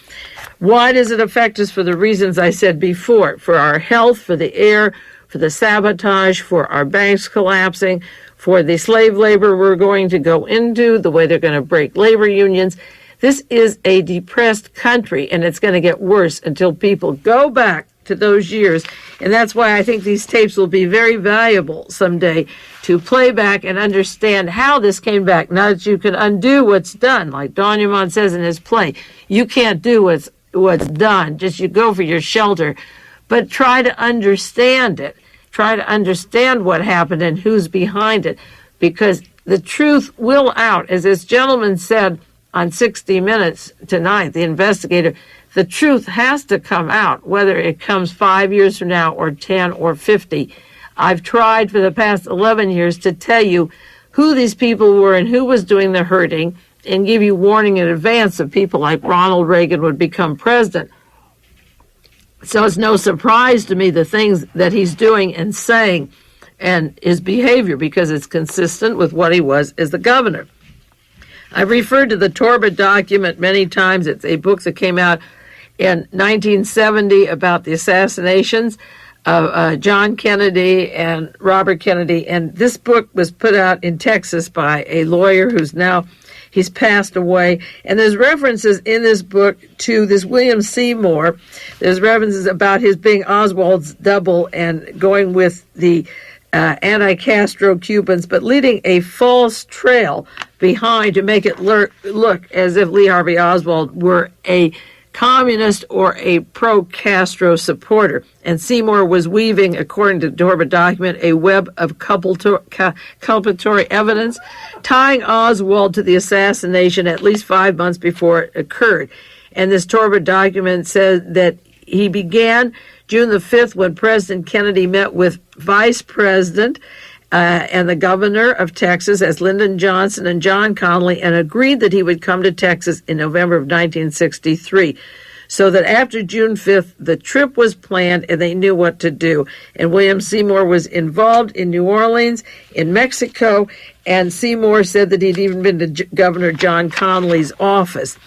Why does it affect us? For the reasons I said before: for our health, for the air, for the sabotage, for our banks collapsing, for the slave labor we're going to go into, the way they're going to break labor unions. This is a depressed country, and it's going to get worse until people go back to those years. And that's why I think these tapes will be very valuable someday, to play back and understand how this came back. Now that you can undo what's done, like Don Dumont says in his play, you can't do what's done. Just you go for your shelter. But try to understand it. Try to understand what happened and who's behind it, because the truth will out. As this gentleman said on 60 Minutes tonight, the investigator, the truth has to come out, whether it comes 5 years from now or 10 or 50. I've tried for the past 11 years to tell you who these people were and who was doing the hurting, and give you warning in advance of people like Ronald Reagan would become president. So it's no surprise to me the things that he's doing and saying and his behavior, because it's consistent with what he was as the governor. I've referred to the Torba document many times. It's a book that came out in 1970 about the assassinations of John Kennedy and Robert Kennedy. And this book was put out in Texas by a lawyer he's passed away. And there's references in this book to this William Seymour. There's references about his being Oswald's double and going with the anti-Castro Cubans, but leading a false trail behind to make it look as if Lee Harvey Oswald were a communist or a pro-Castro supporter. And Seymour was weaving, according to the Torba document, a web of culpatory evidence, tying Oswald to the assassination at least 5 months before it occurred. And this Torba document says that he began June the 5th when President Kennedy met with Vice President and the governor of Texas as Lyndon Johnson and John Connally, and agreed that he would come to Texas in November of 1963. so that after June 5th, the trip was planned and they knew what to do. And William Seymour was involved in New Orleans, in Mexico, and Seymour said that he'd even been to Governor John Connolly's office.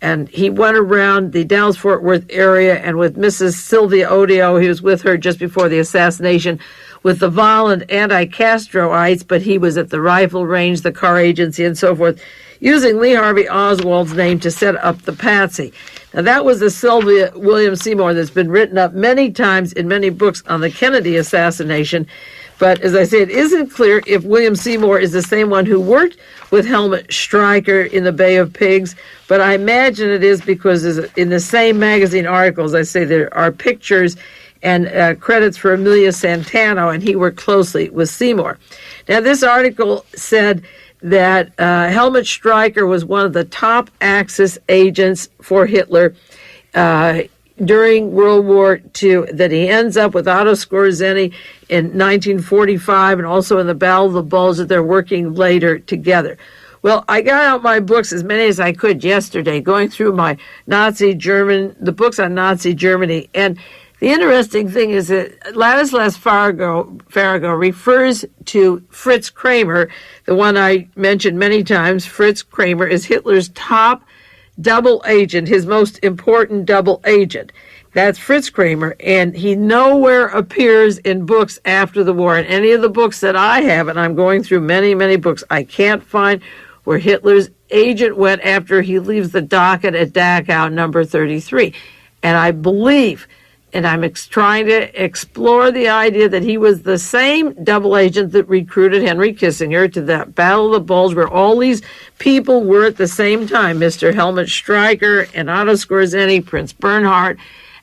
And he went around the Dallas-Fort Worth area, and with Mrs. Sylvia Odio, he was with her just before the assassination, with the violent anti-Castroites, but he was at the rifle range, the car agency, and so forth, using Lee Harvey Oswald's name to set up the patsy. Now, that was the Sylvia William Seymour that's been written up many times in many books on the Kennedy assassination. But as I say, it isn't clear if William Seymour is the same one who worked with Helmut Stryker in the Bay of Pigs, but I imagine it is because in the same magazine articles, I say there are pictures and credits for Emilio Santano, and he worked closely with Seymour. Now, this article said that Helmut Stryker was one of the top Axis agents for Hitler during World War II, that he ends up with Otto Skorzeny in 1945 and also in the Battle of the Bulge, that they're working later together. Well, I got out my books, as many as I could yesterday, going through my the books on Nazi Germany, and the interesting thing is that Ladislas Farrago refers to Fritz Kramer, the one I mentioned many times. Fritz Kramer is Hitler's top double agent, his most important double agent. That's Fritz Kramer, and he nowhere appears in books after the war. In any of the books that I have, and I'm going through many, many books, I can't find where Hitler's agent went after he leaves the docket at Dachau number 33. And I believe, and I'm trying to explore the idea that he was the same double agent that recruited Henry Kissinger to that Battle of the Bulge, where all these people were at the same time, Mr. Helmut Stryker and Otto Skorzeny, Prince Bernhard,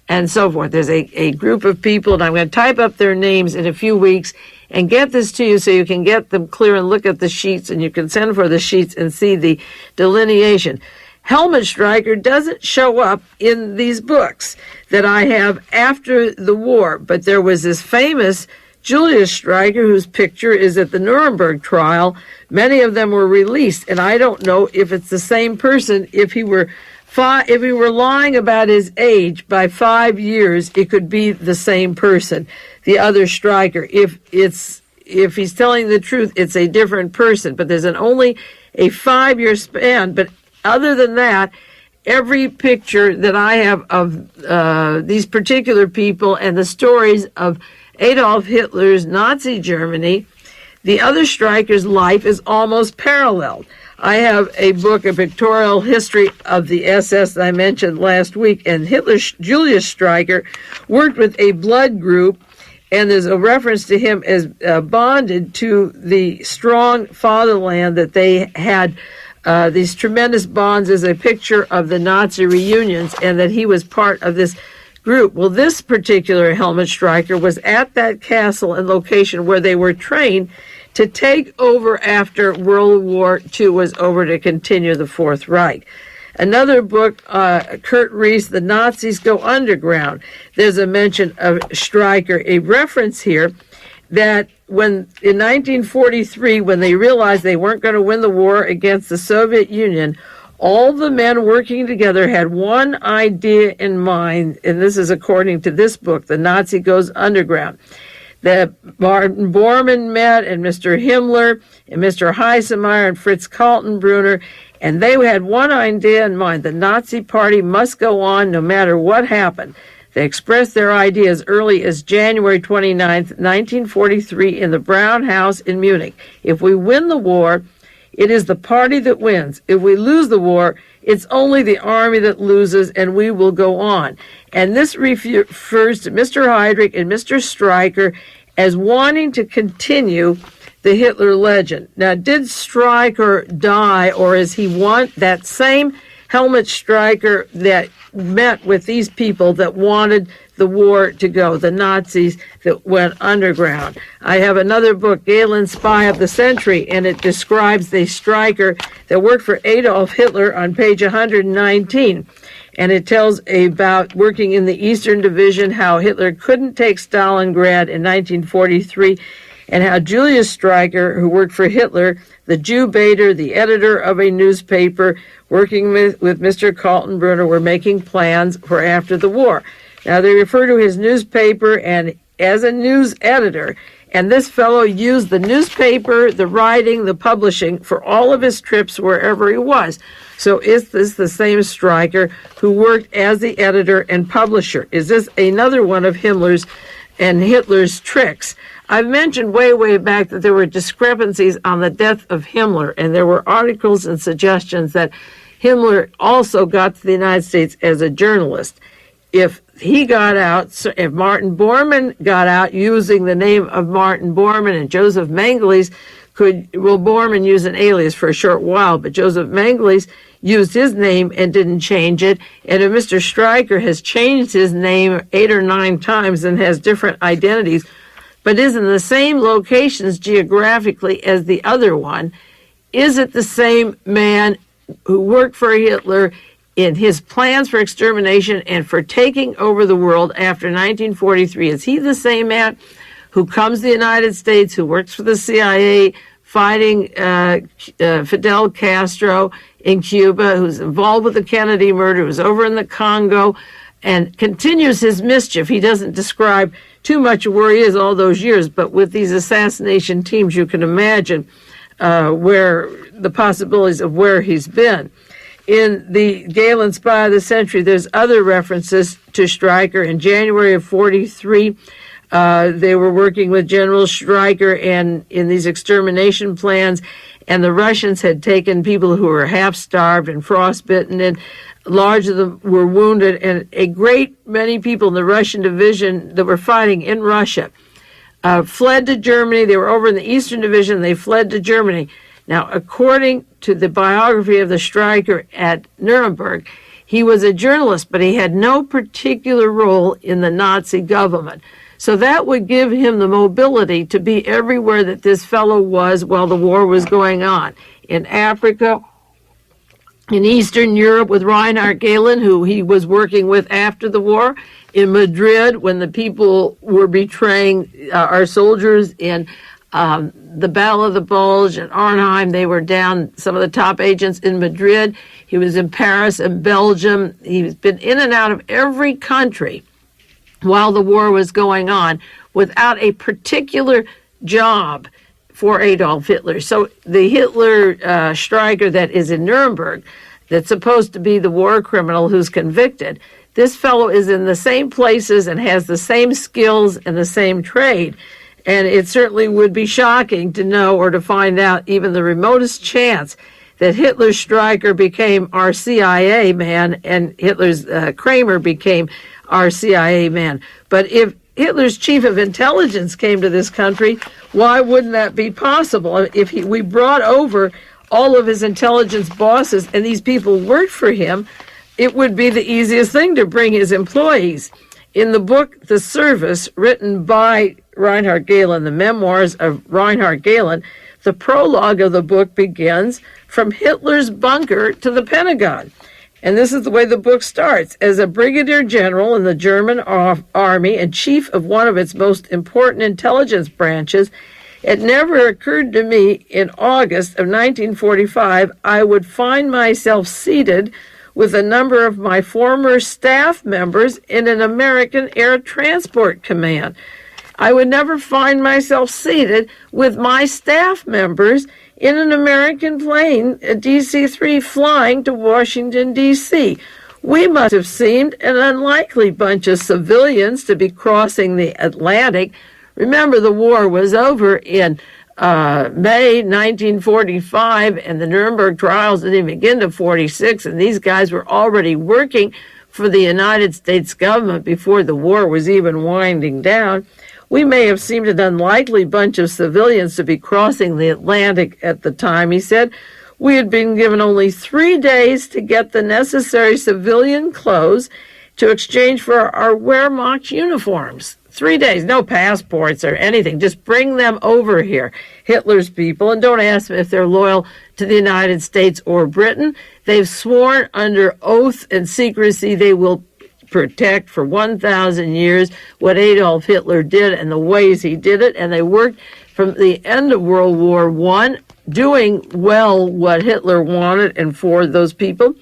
and so forth. There's a group of people, and I'm going to type up their names in a few weeks and get this to you so you can get them clear and look at the sheets, and you can send for the sheets and see the delineation. Helmut Stryker doesn't show up in these books that I have after the war, but there was this famous Julius Stryker, whose picture is at the Nuremberg trial. Many of them were released, and I don't know if it's the same person. If he were lying about his age by 5 years, it could be the same person, the other Stryker. If he's telling the truth, it's a different person. But there's only a 5-year span. But other than that, every picture that I have of these particular people and the stories of Adolf Hitler's Nazi Germany, the other Stryker's life is almost paralleled. I have a book, a pictorial history of the SS that I mentioned last week, and Julius Stryker worked with a blood group, and there's a reference to him as bonded to the strong fatherland, that they had these tremendous bonds, as a picture of the Nazi reunions, and that he was part of this group. Well, this particular Helmut Stryker was at that castle and location where they were trained to take over after World War II was over, to continue the Fourth Reich. Another book, Kurt Reese, The Nazis Go Underground. There's a mention of Stryker, a reference here that in 1943, when they realized they weren't going to win the war against the Soviet Union, all the men working together had one idea in mind, and this is according to this book, The Nazi Goes Underground. That Martin Bormann met, and Mr. Himmler, and Mr. Heisemeyer, and Fritz Kaltenbrunner, and they had one idea in mind: the Nazi Party must go on no matter what happened. They expressed their idea as early as January 29th, 1943, in the Brown House in Munich. If we win the war, it is the party that wins. If we lose the war, it's only the army that loses, and we will go on. And this refers to Mr. Heydrich and Mr. Stryker as wanting to continue the Hitler legend. Now, did Stryker die, or is he that same Helmut Stryker that met with these people that wanted the war to go, the Nazis that went underground? I have another book, Galen Spy of the Century, and it describes the Stryker that worked for Adolf Hitler on page 119. And it tells about working in the Eastern Division, how Hitler couldn't take Stalingrad in 1943, and how Julius Streicher, who worked for Hitler, the Jew baiter, the editor of a newspaper, working with Mr. Kaltenbrunner, were making plans for after the war. Now, they refer to his newspaper and as a news editor, and this fellow used the newspaper, the writing, the publishing for all of his trips wherever he was. So is this the same Streicher who worked as the editor and publisher? Is this another one of Hitler's tricks? I've mentioned way back that there were discrepancies on the death of Himmler, and there were articles and suggestions that Himmler also got to the United States as a journalist. If he got out, if Martin Bormann got out using the name of Martin Bormann, and Joseph Mengele Bormann used an alias for a short while, but Joseph Mengele used his name and didn't change it. And if Mr. Streicher has changed his name 8 or 9 times and has different identities, but is in the same locations geographically as the other one, is it the same man who worked for Hitler in his plans for extermination and for taking over the world after 1943? Is he the same man who comes to the United States, who works for the CIA, fighting Fidel Castro in Cuba, who's involved with the Kennedy murder, who's over in the Congo, and continues his mischief? He doesn't describe too much of where he is all those years, but with these assassination teams, you can imagine where the possibilities of where he's been. In the Galen Spy of the Century, there's other references to Streicher. In January of 43, they were working with General Streicher and in these extermination plans, and the Russians had taken people who were half-starved and frostbitten, and large of them were wounded, and a great many people in the Russian division that were fighting in Russia fled to Germany. They were over in the Eastern Division. They fled to Germany. Now, according to the biography of the Streicher at Nuremberg, he was a journalist, but he had no particular role in the Nazi government. So that would give him the mobility to be everywhere that this fellow was while the war was going on. In Africa, in Eastern Europe with Reinhard Gehlen, who he was working with after the war, in Madrid when the people were betraying our soldiers in the Battle of the Bulge and Arnhem. They were down, some of the top agents in Madrid. He was in Paris and Belgium. He's been in and out of every country while the war was going on without a particular job for Adolf Hitler. So the Hitler Streicher that is in Nuremberg, that's supposed to be the war criminal who's convicted, this fellow is in the same places and has the same skills and the same trade. And it certainly would be shocking to know or to find out even the remotest chance that Hitler's Streicher became our CIA man and Hitler's Kramer became our CIA man. But if Hitler's chief of intelligence came to this country, why wouldn't that be possible? If we brought over all of his intelligence bosses and these people worked for him, it would be the easiest thing to bring his employees. In the book, The Service, written by Reinhard Gehlen, the memoirs of Reinhard Gehlen, the prologue of the book begins from Hitler's bunker to the Pentagon. And this is the way the book starts. As a brigadier general in the German army and chief of one of its most important intelligence branches, it never occurred to me in August of 1945 I would find myself seated with a number of my former staff members in an American Air Transport Command. I would never find myself seated with my staff members in an American plane, a DC-3, flying to Washington, D.C. We must have seemed an unlikely bunch of civilians to be crossing the Atlantic. Remember, the war was over in May 1945, and the Nuremberg trials didn't even begin to 46, and these guys were already working for the United States government before the war was even winding down. We may have seemed an unlikely bunch of civilians to be crossing the Atlantic at the time, he said. We had been given only 3 days to get the necessary civilian clothes to exchange for our Wehrmacht uniforms. 3 days, no passports or anything. Just bring them over here, Hitler's people, and don't ask them if they're loyal to the United States or Britain. They've sworn under oath and secrecy they will protect for 1,000 years what Adolf Hitler did and the ways he did it. And they worked from the end of World War I, doing well what Hitler wanted and for those people.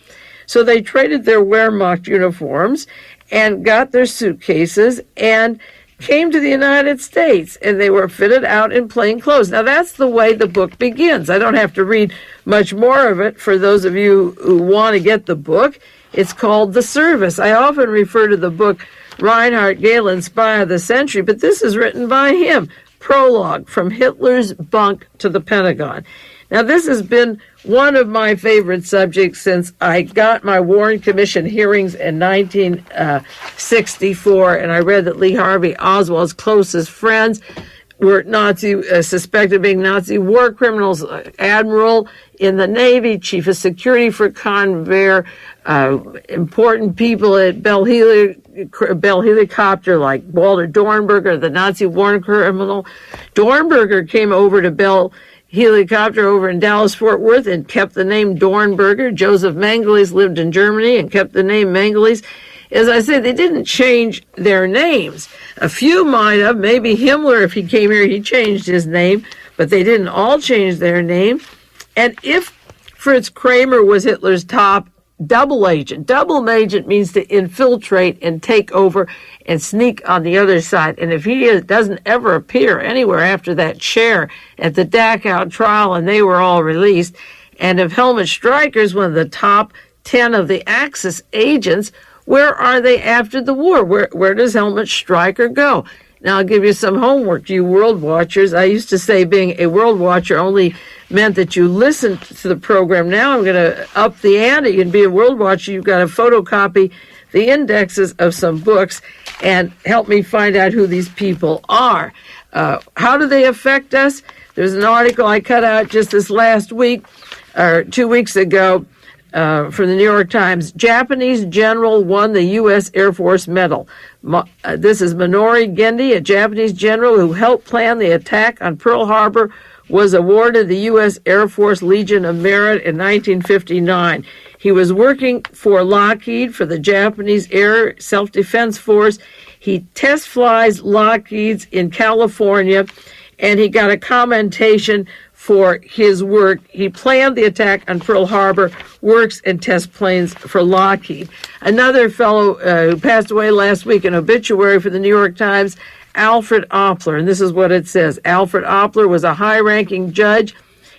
So they traded their Wehrmacht uniforms and got their suitcases and came to the United States, and they were fitted out in plain clothes. Now, that's the way the book begins. I don't have to read much more of it for those of you who want to get the book. It's called The Service. I often refer to the book Reinhard Gehlen, Spy of the Century, but this is written by him. Prologue, From Hitler's Bunk to the Pentagon. Now, this has been one of my favorite subjects since I got my Warren Commission hearings in 1964, and I read that Lee Harvey Oswald's closest friends were suspected of being Nazi war criminals, admiral in the Navy, chief of security for Convair, important people at Bell Helicopter like Walter Dornberger, the Nazi war criminal. Dornberger came over to Bell Helicopter over in Dallas-Fort Worth and kept the name Dornberger. Joseph Mengele lived in Germany and kept the name Mengele. As I said, they didn't change their names. A few might have. Maybe Himmler, if he came here, he changed his name, but they didn't all change their name. And if Fritz Kramer was Hitler's top double agent means to infiltrate and take over and sneak on the other side. And if he doesn't ever appear anywhere after that chair at the Dachau trial and they were all released, and if Helmut Streicher is one of the top 10 of the Axis agents, where are they after the war? Where does Helmut Streicher go? Now, I'll give you some homework, you world watchers. I used to say being a world watcher only meant that you listened to the program. Now I'm going to up the ante and be a world watcher. You've got to photocopy the indexes of some books and help me find out who these people are. How do they affect us? There's an article I cut out just this last week, or 2 weeks ago, from the New York Times. Japanese general won the U.S. Air Force Medal. This is Minoru Gendi, a Japanese general who helped plan the attack on Pearl Harbor, was awarded the U.S. Air Force Legion of Merit in 1959. He was working for Lockheed for the Japanese Air Self-Defense Force. He test flies Lockheed's in California, and he got a commendation for his work. He planned the attack on Pearl Harbor, works and test planes for Lockheed. Another fellow who passed away last week, an obituary for the New York Times, Alfred Oppler, and this is what it says. Alfred Oppler was a high-ranking judge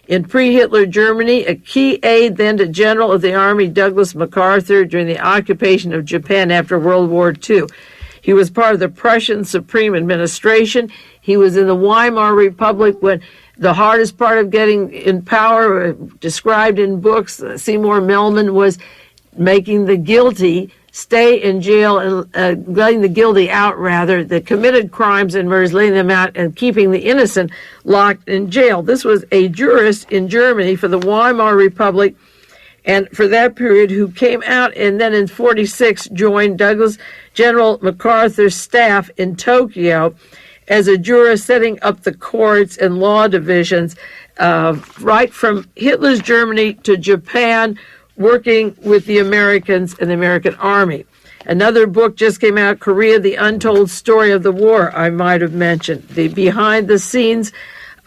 in pre-Hitler Germany, a key aide then to General of the Army Douglas MacArthur during the occupation of Japan after World War II. He was part of the Prussian Supreme Administration. He was in the Weimar Republic when the hardest part of getting in power, described in books, Seymour Melman, was making the guilty stay in jail and letting the guilty out, rather, that committed crimes and murders, letting them out and keeping the innocent locked in jail. This was a jurist in Germany for the Weimar Republic, and for that period, who came out and then in 1946 joined Douglas General MacArthur's staff in Tokyo as a jurist setting up the courts and law divisions, right from Hitler's Germany to Japan, working with the Americans and the American Army. Another book just came out, Korea, The Untold Story of the War, I might have mentioned. The behind the scenes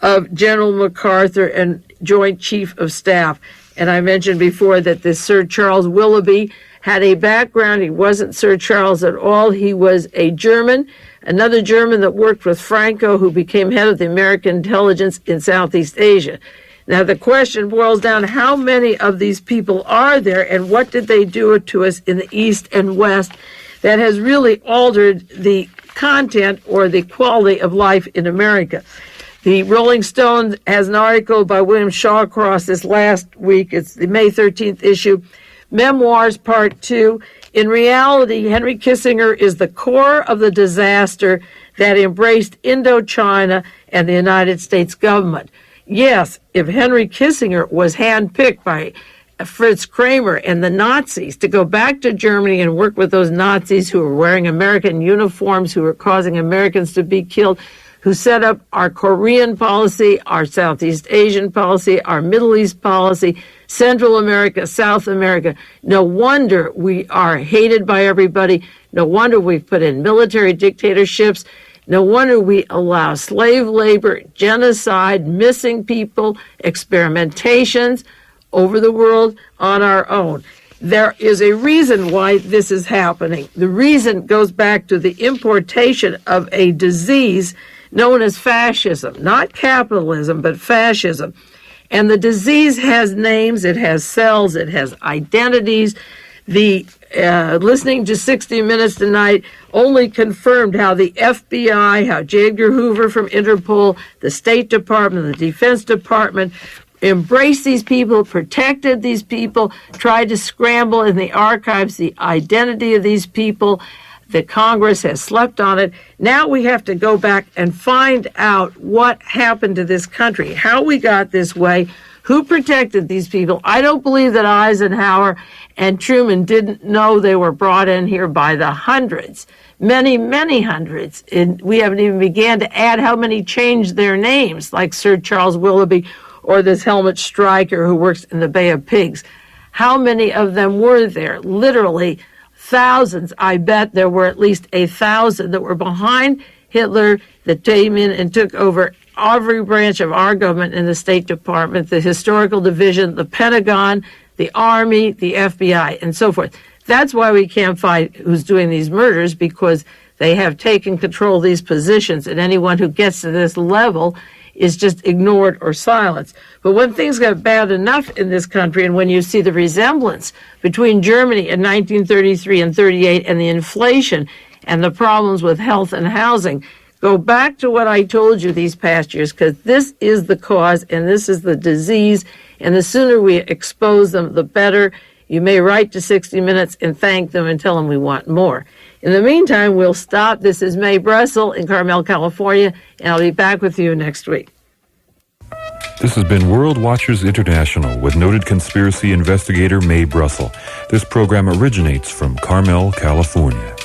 of General MacArthur and Joint Chief of Staff. And I mentioned before that this Sir Charles Willoughby had a background. He wasn't Sir Charles at all. He was a German, another German that worked with Franco, who became head of the American intelligence in Southeast Asia. Now, the question boils down, how many of these people are there, and what did they do to us in the East and West that has really altered the content or the quality of life in America? The Rolling Stone has an article by William Shawcross this last week. It's the May 13th issue, Memoirs Part 2. In reality, Henry Kissinger is the core of the disaster that embraced Indochina and the United States government. Yes, if Henry Kissinger was handpicked by Fritz Kramer and the Nazis to go back to Germany and work with those Nazis who were wearing American uniforms, who were causing Americans to be killed, who set up our Korean policy, our Southeast Asian policy, our Middle East policy, Central America, South America. No wonder we are hated by everybody. No wonder we've put in military dictatorships. No wonder we allow slave labor, genocide, missing people, experimentations over the world on our own. There is a reason why this is happening. The reason goes back to the importation of a disease known as fascism, not capitalism, but fascism. And the disease has names, it has cells, it has identities. The listening to 60 Minutes tonight only confirmed how the FBI, how J. Edgar Hoover from Interpol, the State Department, the Defense Department embraced these people, protected these people, tried to scramble in the archives the identity of these people. The Congress has slept on it. Now we have to go back and find out what happened to this country, how we got this way, who protected these people. I don't believe that Eisenhower and Truman didn't know they were brought in here by the hundreds, many, many hundreds. And we haven't even began to add how many changed their names, like Sir Charles Willoughby or this Helmut Stryker who works in the Bay of Pigs. How many of them were there? Literally thousands. I bet there were at least 1,000 that were behind Hitler that came in and took over every branch of our government in the State Department, the Historical Division, the Pentagon, the Army, the FBI, and so forth. That's why we can't find who's doing these murders, because they have taken control of these positions, and anyone who gets to this level is just ignored or silenced. But when things got bad enough in this country, and when you see the resemblance between Germany in 1933 and 38 and the inflation and the problems with health and housing, go back to what I told you these past years, because this is the cause and this is the disease, and the sooner we expose them, the better. You may write to 60 Minutes and thank them and tell them we want more. In the meantime, we'll stop. This is Mae Brussell in Carmel, California, and I'll be back with you next week. This has been World Watchers International with noted conspiracy investigator Mae Brussell. This program originates from Carmel, California.